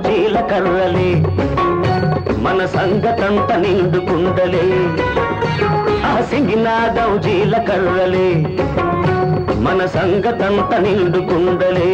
జీలకర్రలే మన సంగతంత నిండుకుండలే ఆ సింగినాదం జీలకర్రలే మన సంగతంత నిండుకుండలే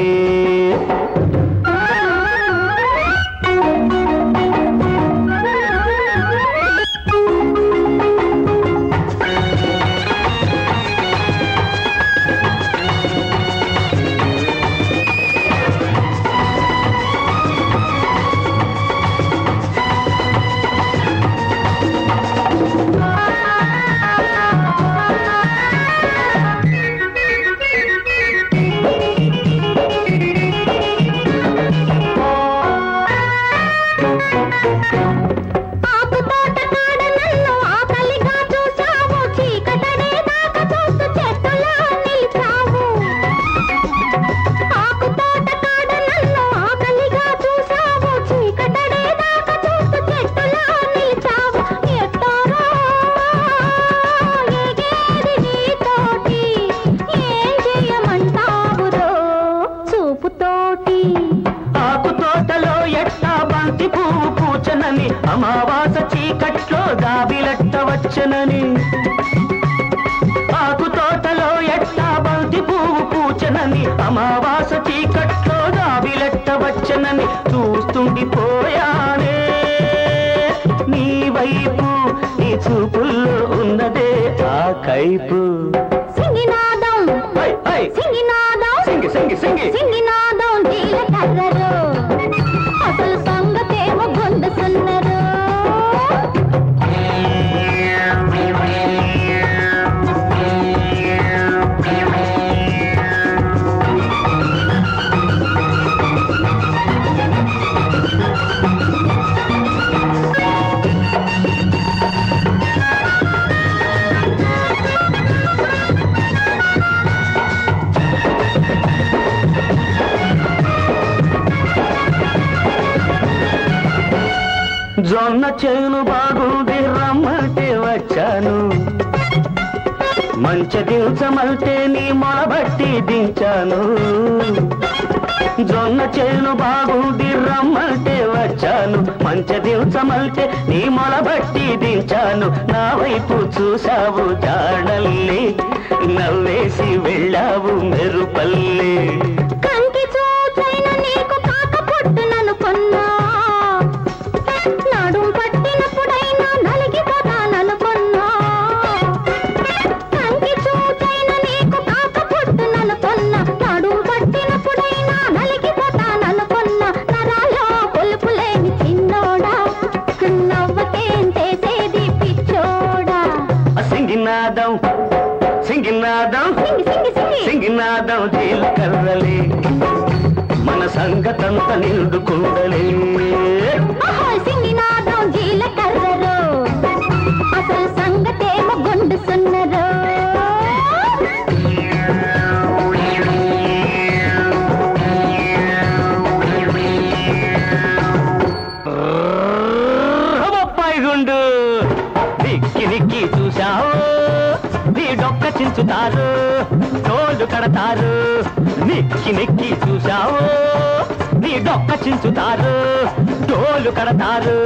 అమావాస చీకట్లో దాబిలెట్టవచ్చనని ఆకు తోటలో ఎట్టా బంతి పువ్వు పూచనని అమావాస చీకట్లో దాబిలెట్టవచ్చనని చూస్తుండిపోయానే నీ వైపు నీ చూపుల్లో ఉన్నదే ఆ కైపు సింగినాదం సింగినాదం సింగి సింగి సింగి సింగినాదం జీలకర్రలో అసలు సంగతేమో గొంతుసున్నరు జొన్న చేను బాగుంది రమ్మంటే వచ్చాను మంచి దించమంటే నీ మొలబట్టి దించాను జొన్న చేను బాగుంది రమ్మంటే వచ్చాను మంచి దించమంటే నీ మొలబట్టి దించాను నా వైపు చూసావు జాడల్లి నవ్వేసి వెళ్ళావు మెరుపల్లి కంకి చూచైన నీకు కాకపోట్టుననుకున్నా నడుం పట్టినప్పుడైనా నలిగిపోతాననుకున్నా కంకి చూచైన నీకు కాకపోట్టుననుకున్నా నడుం పట్టినప్పుడైనా నలిగిపోతాననుకున్నా నరాలో పులుపులేని చిన్నోడా నవ్వకేం చేసేది పిచ్చోడా సింగినాదం సింగినాదం సింగినాదం జీలకర్రలే మన సంగతంత నిండుకుండలే సింగినాదం జీలకర్రలో అసలు సంగతేమో గొంతుసున్నరు బొప్పాయి గుండు నిక్కి నిక్కి చూశావు నీ డొక్క చించుతారు తోళ్ళు కడతారు నిక్కి నిక్కి చూశావు నీ డొక్క చించుతారు తోళ్ళు కడతారు